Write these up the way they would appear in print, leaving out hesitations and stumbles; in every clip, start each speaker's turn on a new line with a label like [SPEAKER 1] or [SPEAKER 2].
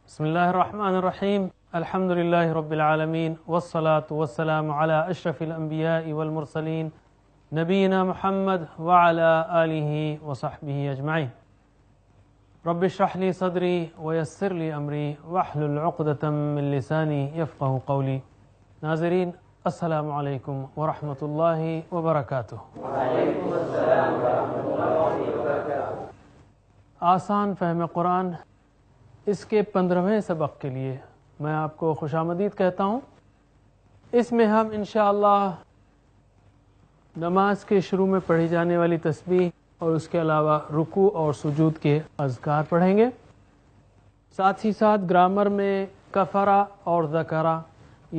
[SPEAKER 1] بسم الله الرحمن الرحيم الحمد لله رب العالمين والصلاة والسلام على أشرف الأنبياء والمرسلين نبينا محمد وعلى آله وصحبه أجمعين رب اشرح لي صدري ويسر لي أمري واحلل عقدة من لساني يفقه قولي. ناظرین السلام علیکم ورحمۃ اللہ وبرکاتہ.
[SPEAKER 2] وعلیکم السلام ورحمۃ اللہ وبرکاتہ.
[SPEAKER 1] آسان فہم قرآن اس کے 15ویں سبق کے لیے میں آپ کو خوش آمدید کہتا ہوں. اس میں ہم انشاءاللہ نماز کے شروع میں پڑھی جانے والی تسبیح اور اس کے علاوہ رکوع اور سجود کے اذکار پڑھیں گے. ساتھ ہی ساتھ گرامر میں کفرا اور ذکرا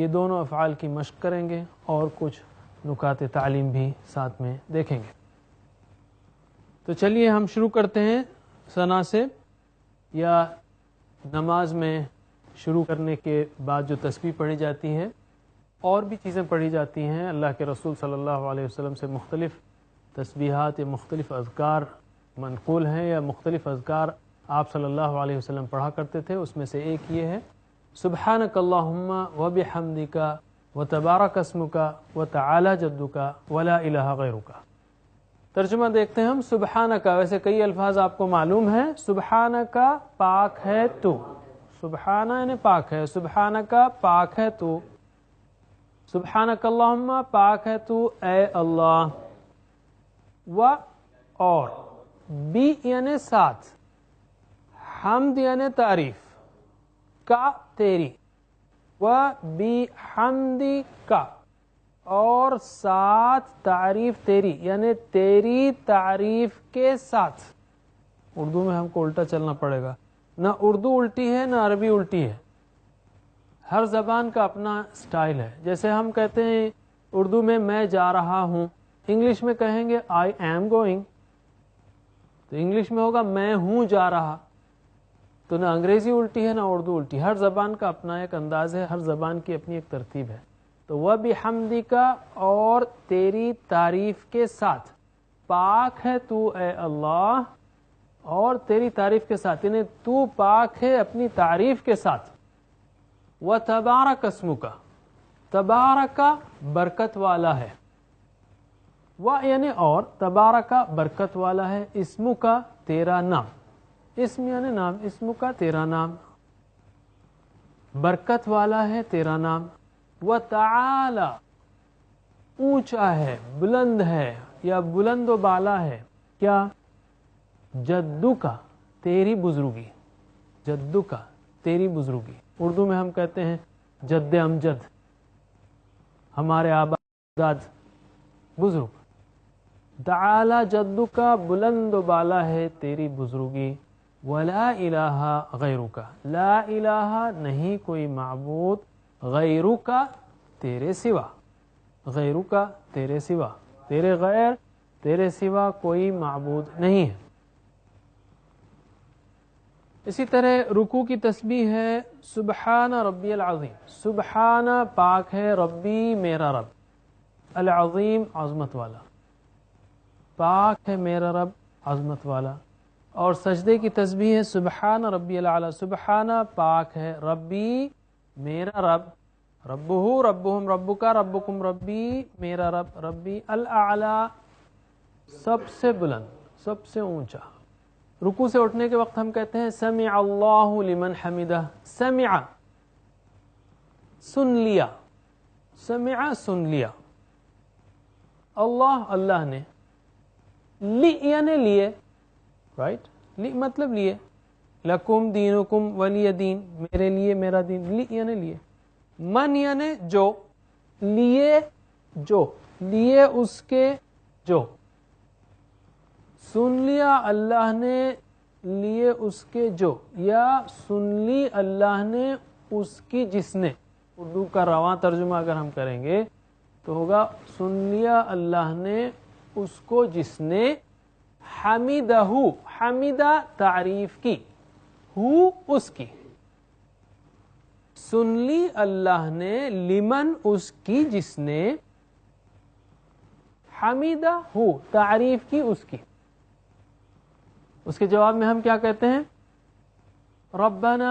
[SPEAKER 1] یہ دونوں افعال کی مشق کریں گے اور کچھ نکات تعلیم بھی ساتھ میں دیکھیں گے. تو چلیے ہم شروع کرتے ہیں ثنا سے، یا نماز میں شروع کرنے کے بعد جو تسبیح پڑھی جاتی ہے اور بھی چیزیں پڑھی جاتی ہیں. اللہ کے رسول صلی اللہ علیہ وسلم سے مختلف تسبیحات یا مختلف اذکار منقول ہیں، یا مختلف اذکار آپ صلی اللہ علیہ وسلم پڑھا کرتے تھے. اس میں سے ایک یہ ہے سبحانک اللہم وبحمدک وتبارک اسمک وتعالی جدک ولا الہ غیرک. ترجمہ دیکھتے ہیں ہم. سبحانک، ویسے کئی الفاظ آپ کو معلوم ہیں. سبحانک پاک ہے تو، سبحانہ یعنی پاک ہے، سبحانک پاک ہے تو. سبحانک اللہم پاک ہے تو اے اللہ. و اور، بی یعنی ساتھ، حمد یعنی تعریف، کا تیری، و بی حمدی کا اور ساتھ تعریف تیری یعنی تیری تعریف کے ساتھ. اردو میں ہم کو الٹا چلنا پڑے گا، نہ اردو الٹی ہے نہ عربی الٹی ہے. ہر زبان کا اپنا سٹائل ہے. جیسے ہم کہتے ہیں اردو میں جا رہا ہوں، انگلش میں کہیں گے آئی ایم گوئنگ، تو انگلش میں ہوگا میں ہوں جا رہا. تو نہ انگریزی الٹی ہے نہ اردو الٹی. ہر زبان کا اپنا ایک انداز ہے، ہر زبان کی اپنی ایک ترتیب ہے. تو وَبِحَمْدِكَ اور تیری تعریف کے ساتھ، پاک ہے تو اے اللہ اور تیری تعریف کے ساتھ، یعنی تو پاک ہے اپنی تعریف کے ساتھ. وَتَبَارَكَ اسْمُكَ، تبارک برکت والا ہے، و یعنی اور، تبارک برکت والا ہے، اسمک تیرا نام، اسم یعنی نام، اسم کا تیرا نام، برکت والا ہے تیرا نام. وتعالی اونچا ہے، بلند ہے یا بلند و بالا ہے. کیا؟ جدو کا تیری بزرگی، جدو کا تیری بزرگی. اردو میں ہم کہتے ہیں جد امجد، ہمارے آبا داد بزرگ. تعالی جدو کا بلند و بالا ہے تیری بزرگی. ولا الہ غیرک، لا الہ نہیں کوئی معبود، غیرک تیرے سوا، غیرک تیرے سوا، تیرے غیر، تیرے سوا کوئی معبود نہیں ہے. اسی طرح رکوع کی تسبیح ہے سبحان ربی العظیم. سبحان پاک ہے، ربی میرا رب، العظیم عظمت والا، پاک ہے میرا رب عظمت والا. اور سجدے کی تسبیح ہے سبحان ربی الاعلی. سبحان پاک ہے، ربی میرا رب، ربہ ربہم ربک ربکم ربی میرا رب، ربی الاعلی سب سے بلند، سب سے اونچا. رکوع سے اٹھنے کے وقت ہم کہتے ہیں سمع اللہ لمن حمدہ. سمع سن لیا، سمع سن لیا، اللہ اللہ نے، لی یعنی لیے، رائٹ، لی مطلب لیے، لکم دینکم ولی دین، میرے لیے میرا دین، لی یعنی لیے. من یعنی جو، لیے جو، لیے اس کے جو. سن لیا اللہ نے لیے اس کے جو، یا سن لی اللہ نے اس کی جس نے. اردو کا رواں ترجمہ اگر ہم کریں گے تو ہوگا سن لیا اللہ نے اس کو جس نے، حمیدہ، حمیدہ تعریف کی، ہو اس کی. سن لی اللہ نے لمن اس کی جس نے، حمیدہ ہو تعریف کی اس کی. اس کے جواب میں ہم کیا کہتے ہیں؟ ربنا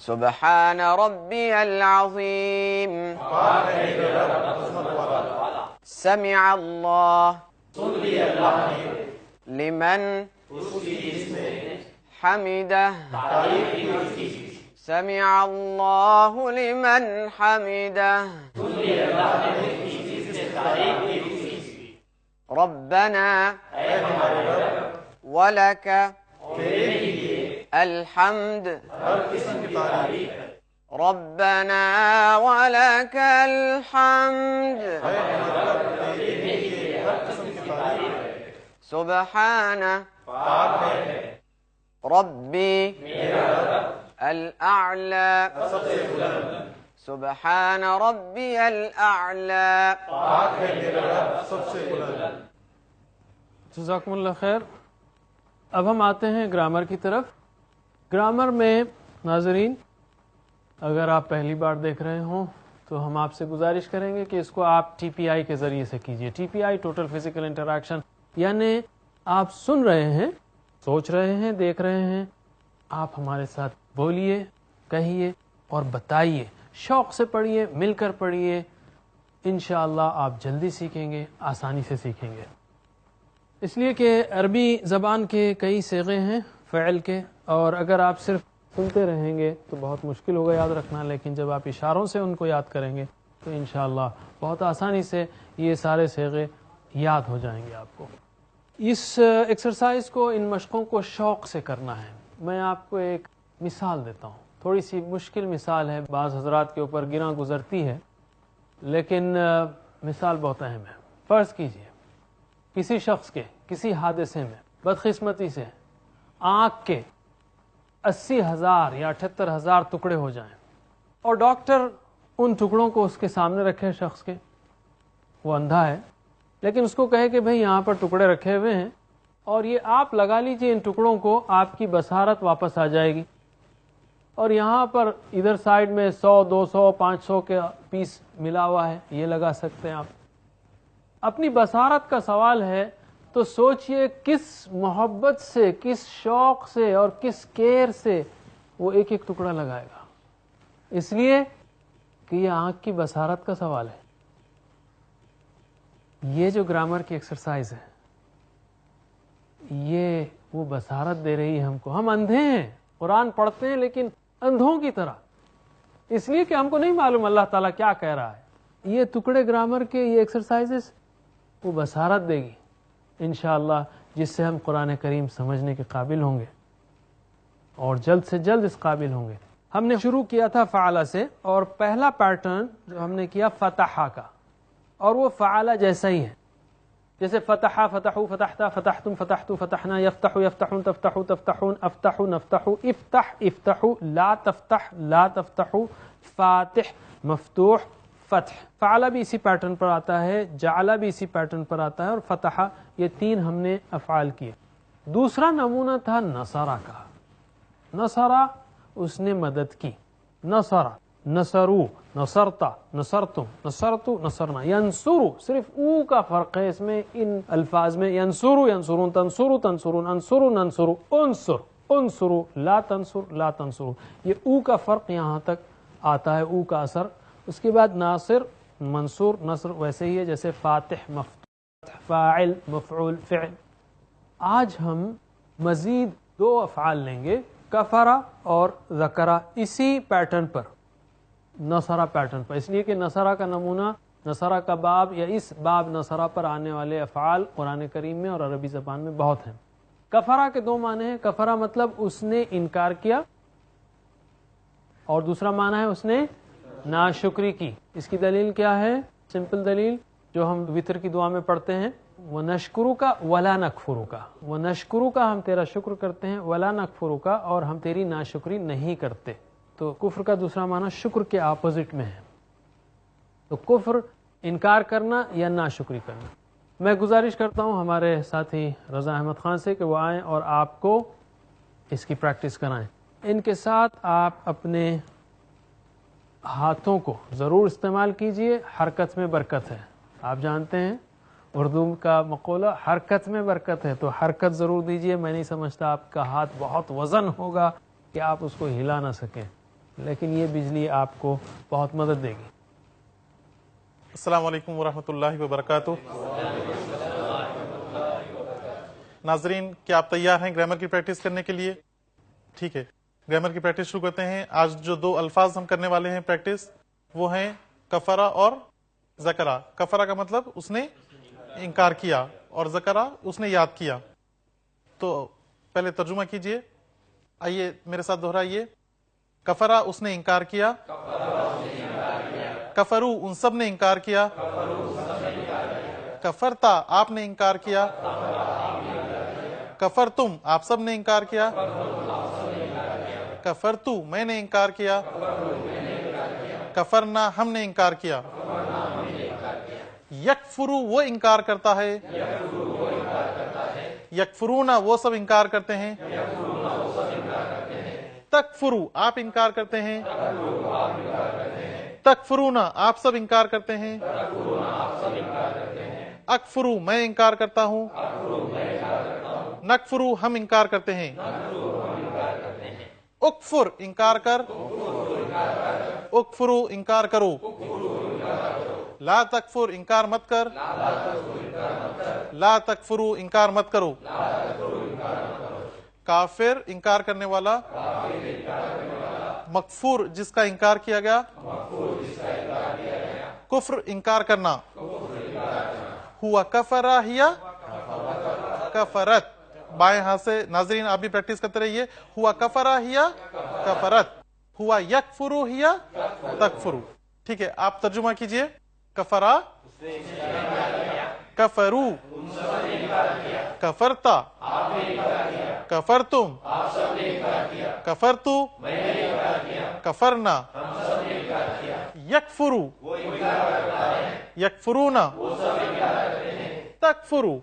[SPEAKER 3] سبحان ربي العظيم سمع الله لمن حمده سمع الله لمن حمده ربنا ولك الحمد ربنا ولك الحمد سبحان ربي الأعلى سبحان ربي الأعلى
[SPEAKER 1] جزاکم اللہ خیر. اب ہم آتے ہیں گرامر کی طرف. گرامر میں ناظرین اگر آپ پہلی بار دیکھ رہے ہوں تو ہم آپ سے گزارش کریں گے کہ اس کو آپ ٹی پی آئی کے ذریعے سے کیجئے. ٹی پی آئی ٹوٹل فزیکل انٹریکشن، یعنی آپ سن رہے ہیں، سوچ رہے ہیں، دیکھ رہے ہیں، آپ ہمارے ساتھ بولیے، کہیے اور بتائیے. شوق سے پڑھیے، مل کر پڑھیے. انشاءاللہ آپ جلدی سیکھیں گے، آسانی سے سیکھیں گے. اس لیے کہ عربی زبان کے کئی صیغے ہیں فعل کے، اور اگر آپ صرف سنتے رہیں گے تو بہت مشکل ہوگا یاد رکھنا، لیکن جب آپ اشاروں سے ان کو یاد کریں گے تو انشاءاللہ بہت آسانی سے یہ سارے صیغے یاد ہو جائیں گے آپ کو. اس ایکسرسائز کو، ان مشقوں کو شوق سے کرنا ہے. میں آپ کو ایک مثال دیتا ہوں، تھوڑی سی مشکل مثال ہے، بعض حضرات کے اوپر گراں گزرتی ہے، لیکن مثال بہت اہم ہے. فرض کیجئے کسی شخص کے کسی حادثے میں بدقسمتی سے آنکھ کے 80,000 یا 78,000 ٹکڑے ہو جائیں، اور ڈاکٹر ان ٹکڑوں کو اس کے سامنے رکھے. شخص کے وہ اندھا ہے، لیکن اس کو کہے کہ بھئی یہاں پر ٹکڑے رکھے ہوئے ہیں اور یہ آپ لگا لیجئے ان ٹکڑوں کو، آپ کی بصارت واپس آ جائے گی. اور یہاں پر ادھر سائڈ میں 100 200 500 کے پیس ملا ہوا ہے، یہ لگا سکتے ہیں آپ. اپنی بصارت کا سوال ہے تو سوچئے کس محبت سے، کس شوق سے اور کس کیئر سے وہ ایک ایک ٹکڑا لگائے گا. اس لیے کہ یہ آنکھ کی بصارت کا سوال ہے. یہ جو گرامر کی ایکسرسائز ہے یہ وہ بصارت دے رہی ہے ہم کو. ہم اندھے ہیں، قرآن پڑھتے ہیں لیکن اندھوں کی طرح، اس لیے کہ ہم کو نہیں معلوم اللہ تعالیٰ کیا کہہ رہا ہے. یہ ٹکڑے گرامر کے، یہ ایکسرسائزز وہ بصارت دے گی انشاءاللہ، جس سے ہم قرآن کریم سمجھنے کے قابل ہوں گے اور جلد سے جلد اس قابل ہوں گے. ہم نے شروع کیا تھا فعلہ سے، اور پہلا پیٹرن جو ہم نے کیا فتحہ کا، اور وہ فعلہ جیسا ہی ہے. جیسے فتحہ، فتحو، فتحتا، فتحتم، فتحتو، فتحنا، یفتحو، یفتحون، تفتحو، تفتحون، افتحو، نفتحو، افتح، افتحو، لا تفتح، لا تفتحو، فاتح، مفتوح، فتح. فعلہ بھی اسی پیٹرن پر آتا ہے، جعلہ بھی اسی پیٹرن پر آتا ہے، اور فتحہ. یہ تین ہم نے افعال کیے. دوسرا نمونہ تھا نصرہ کا. نصرہ اس نے مدد کی. نصرہ، نصرو، نصرتا، نصرتم، نصرتو، نصرنا. ینصرو صرف او کا فرق ہے اس میں، ان الفاظ میں. ینصرو، ینصرون، تنصرو، تنصرون، انصرو، ننصرو، انصر، انصرو، لا تنصر، لا تنصرو. یہ او کا فرق یہاں تک آتا ہے، او کا اثر. اس کے بعد ناصر، منصور، نصر ویسے ہی ہے جیسے فاتح، مفتوح، فاعل، مفعول، فعل. آج ہم مزید 2 افعال لیں گے، کفرہ اور ذکرہ، اسی پیٹرن پر، نصرہ پیٹرن پر. اس لیے کہ نصرہ کا نمونہ، نصرہ کا باب یا اس باب نصرہ پر آنے والے افعال قرآن کریم میں اور عربی زبان میں بہت ہیں. کفرہ کے 2 معنی ہیں. کفرہ مطلب اس نے انکار کیا، اور دوسرا معنی ہے اس نے ناشکری کی. اس کی دلیل کیا ہے؟ سمپل دلیل جو ہم وتر کی دعا میں پڑھتے ہیں، وَنَشْكُرُكَ وَلَا نَكْفُرُكَ. وَنَشْكُرُكَ ہم تیرا شکر کرتے ہیں، وَلَا نَكْفُرُكَ اور ہم تیری ناشکری نہیں کرتے. تو کفر کا دوسرا معنی شکر کے اپوزٹ میں ہے. تو کفر انکار کرنا یا ناشکری کرنا. میں گزارش کرتا ہوں ہمارے ساتھی رضا احمد خان سے کہ وہ آئیں اور آپ کو اس کی پریکٹس کرائیں. ان کے ساتھ آپ اپنے ہاتھوں کو ضرور استعمال کیجئے. حرکت میں برکت ہے. آپ جانتے ہیں اردو کا مقولہ حرکت میں برکت ہے، تو حرکت ضرور دیجئے. میں نہیں سمجھتا آپ کا ہاتھ بہت وزن ہوگا کہ آپ اس کو ہلا نہ سکیں. لیکن یہ بجلی آپ کو بہت مدد دے گی.
[SPEAKER 4] السلام علیکم ورحمۃ اللہ وبرکاتہ. ناظرین، کیا آپ تیار ہیں گرامر کی پریکٹس کرنے کے لیے؟ ٹھیک ہے، گرامر کی پریکٹس شروع کرتے ہیں. آج جو 2 الفاظ ہم کرنے والے ہیں پریکٹس، وہ ہیں کفرا اور ذکرا. کفرا کا مطلب اس نے انکار کیا، اور ذکرا اس نے یاد کیا. تو پہلے ترجمہ کیجئے. آئیے میرے ساتھ دہرائیے. کفرا اس نے انکار کیا، کفرو ان سب نے انکار کیا، کفرتا آپ نے انکار کیا، کفرتم آپ سب نے انکار کیا، کفرتو میں نے انکار کیا، کفرنا ہم نے انکار کیا. یکفرو وہ انکار کرتا ہے، یکفرونا وہ سب انکار کرتے ہیں، تکفرو آپ انکار کرتے ہیں، تکفرونا آپ سب انکار کرتے ہیں، اکفرو میں انکار کرتا ہوں، نکفرو ہم انکار کرتے ہیں. اکفر انکار کر، اکفرو انکار کرو. لا تکفر انکار مت کر، لا تکفرو انکار مت کرو. کافر انکار کرنے والا، مکفور جس کا انکار کیا گیا، کفر انکار کرنا. ہوا کفرا ہیا کفرت. بائیں ہاتھ سے ناظرین آپ بھی پریکٹس کرتے رہیے. ہوا کفرا ہیا کفرت، ہوا یکفرو ہیا تکفرو. ٹھیک ہے، آپ ترجمہ کیجئے. کفرا، کفرو، کفرتا، کفرتم، کفرتو، کفرنا، یکفرو، یکفرونا، تکفرو،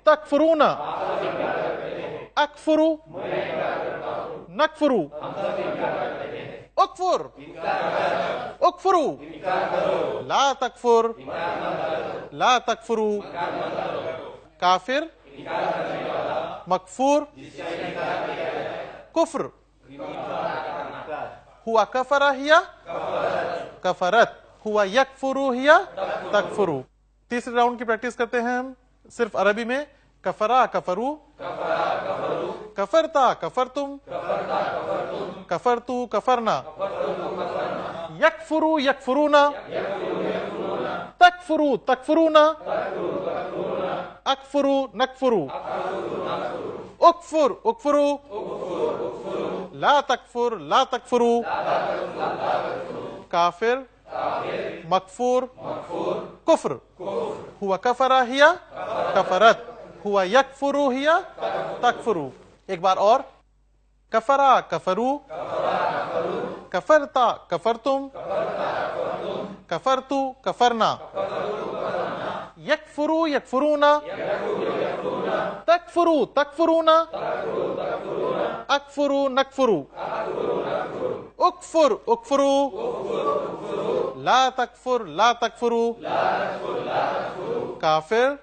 [SPEAKER 4] تکفرونا، اکفرو، نکفرو، اکفر، اکفرو، لا تکفر، لا تکفرو. کافر، مکفور، کفر. ہوا کفرا ہیا کفرت، ہوا یکفرو ہیا تکفرو. تیسرے راؤنڈ کی پریکٹس کرتے ہیں ہم صرف عربی میں. کفرا کفرو، کفرتا کفرتم، کفرتو کفرنا، یکفرو یکفرونا، تکفرو تکفرونا، اکفرو نکفرو، اکفر اکفرو، لا تکفر لا تکفرو. کافر، مکفور، کفر. ہوا کفرا ہیا کفرت، ہوا یکفرو ہیا تکفرو. ایک بار اور. کفرا کفرو، کفرتا کفرتم، کفرتو کفرنا، یکفرو یکفرونا، تکفرو تکفرونا، اکفرو نکفرو، اکفر اکفرو، لا تکفر لا تکفرو. کافر،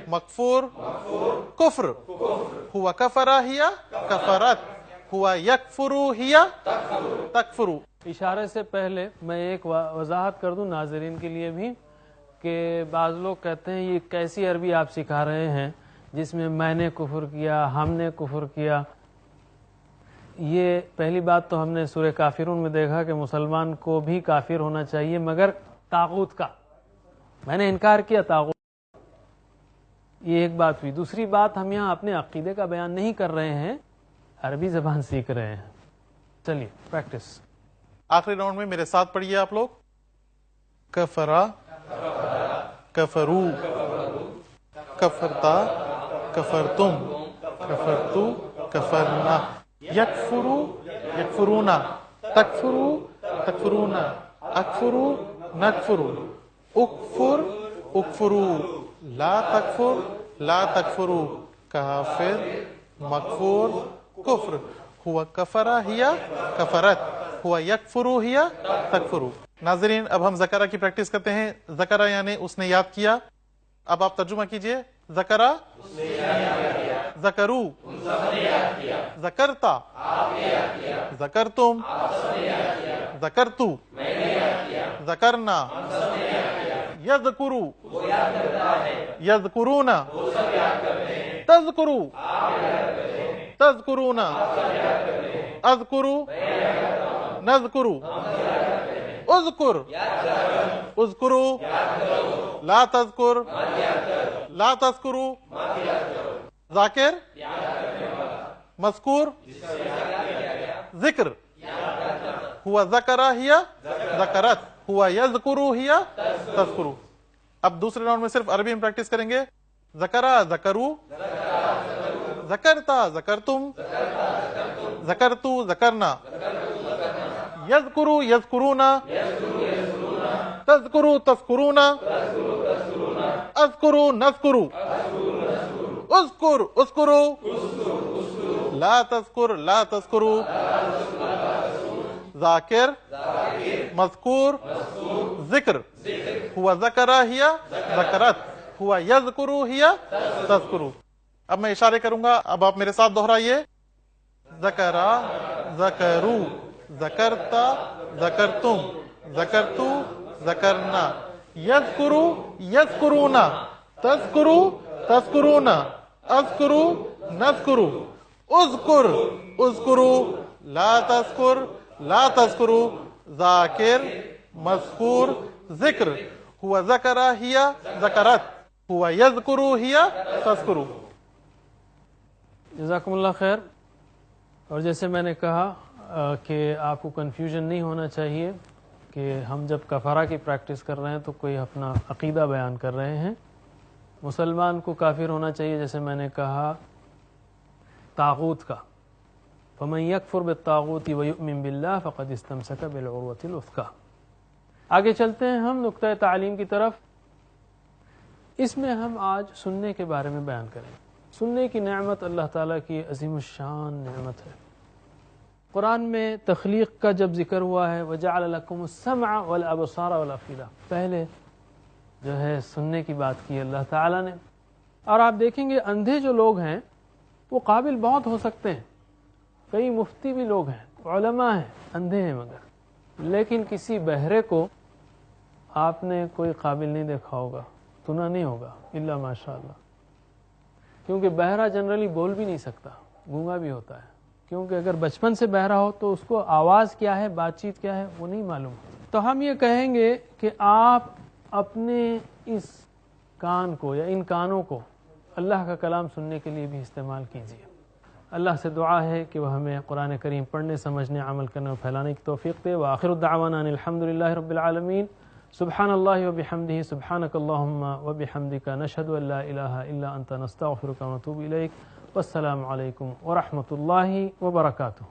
[SPEAKER 4] مکفور، کفر. ہوا کفرا ہیا کفرت، ہوا یکفرو ہیا تکفرو.
[SPEAKER 1] اشارے سے پہلے میں ایک وضاحت کر دوں ناظرین کے لیے بھی کہ بعض لوگ کہتے ہیں یہ کیسی عربی آپ سکھا رہے ہیں جس میں نے کفر کیا، ہم نے کفر کیا. یہ پہلی بات تو ہم نے سورہ کافرون میں دیکھا کہ مسلمان کو بھی کافر ہونا چاہیے مگر طاغوت کا. میں نے انکار کیا طاغوت. یہ ایک بات ہوئی. دوسری بات، ہم یہاں اپنے عقیدے کا بیان نہیں کر رہے ہیں، عربی زبان سیکھ رہے ہیں. چلیے پریکٹس.
[SPEAKER 4] آخری راؤنڈ میں میرے ساتھ پڑھیے آپ لوگ. کفرا، کفرو، کفرتا، کفرتم، کفرتو، کفرنا، یکفرو یکفرونا، تکفرو تکفرونا، اکفرو نکفرو، اکفر اکفرو، لا تکفر لا تکفرو. کافر، مکفور، کفر. ہوا کفرا ہیا کفرت، ہوا یکفرو ہیا تکفرو. ناظرین اب ہم ذکرہ کی پریکٹس کرتے ہیں. ذکرہ یعنی اس نے یاد کیا. اب آپ ترجمہ کیجئے. ذکرہ ذکرو ذکرتا ذکرتم ذکرتو ذکرنا یذکرو یذکرون تذکرو تذکرون اذکرو نذکرو اذکر اذکرو لا تذکر لا تذکرو ذاکر مذکور ذکر ہوا ذکر ہی ذکرت ہوا یذکر ہی تذکر. اب دوسرے راؤنڈ میں صرف عربی میں پریکٹس کریں گے. ذکرا ذکرو ذکرتا ذکرتم ذکرتو ذکرنا یذکرو یذکرونا تذکرو تذکرونا اذکرو نذکرو اذکر اذکرو لا تذکر لا تذکرو ذاکر مذکور ذکر ہوا ذکرہ ہیا ذکرت ہوا یذکرو ہیا تذکرو. اب میں اشارے کروں گا, اب آپ میرے ساتھ دہرائیے. ذکرا ذکرو ذکرتا ذکرتم ذکرتو ذکرنا یذکرو یذکرونا تذکرو تذکرونا اذکرو نذکرو اذکر اذکرو لا تذکر لا تذکرو ذاکر مذکور ذکر ہوا ذکرہ ہیا ذکرت ہوا یذکرو ہیا تذکرو.
[SPEAKER 1] جزاکم اللہ خیر. اور جیسے میں نے کہا کہ آپ کو کنفیوژن نہیں ہونا چاہیے کہ ہم جب کفارہ کی پریکٹس کر رہے ہیں تو کوئی اپنا عقیدہ بیان کر رہے ہیں. مسلمان کو کافر ہونا چاہیے, جیسے میں نے کہا طاغوت کا, فمن یکفر بالطاغوت ویؤمن باللہ فقد استمسک بالعروۃ الوثقی. آگے چلتے ہیں ہم نقطۂ تعلیم کی طرف. اس میں ہم آج سننے کے بارے میں بیان کریں. سننے کی نعمت اللہ تعالیٰ کی عظیم الشان نعمت ہے. قرآن میں تخلیق کا جب ذکر ہوا ہے وَجَعَلَ لَكُمُ السَّمْعَ وَالْأَبْصَارَ وَالْأَفْئِدَةَ, پہلے جو ہے سننے کی بات کی اللہ تعالیٰ نے. اور آپ دیکھیں گے اندھے جو لوگ ہیں وہ قابل بہت ہو سکتے ہیں, کئی مفتی بھی لوگ ہیں, علماء ہیں, اندھے ہیں, مگر لیکن کسی بہرے کو آپ نے کوئی قابل نہیں دیکھا ہوگا, سنا نہیں ہوگا الا ماشاء اللہ. کیونکہ بہرا جنرلی بول بھی نہیں سکتا, گونگا بھی ہوتا ہے, کیونکہ اگر بچپن سے بہرا ہو تو اس کو آواز کیا ہے, بات چیت کیا ہے, وہ نہیں معلوم. تو ہم یہ کہیں گے کہ آپ اپنے اس کان کو یا ان کانوں کو اللہ کا کلام سننے کے لیے بھی استعمال کیجیے. اللہ سے دعا ہے کہ وہ ہمیں قرآن کریم پڑھنے, سمجھنے, عمل کرنے اور پھیلانے کی توفیق دے. وآخر دعوانا ان الحمدللہ رب العالمین. سبحان اللہ وبحمدہ سبحانک اللہم وبحمدک نشہد ان لا الہ الا انت نستغفرک ونتوب الیک. والسلام علیکم ورحمۃ اللہ وبرکاتہ.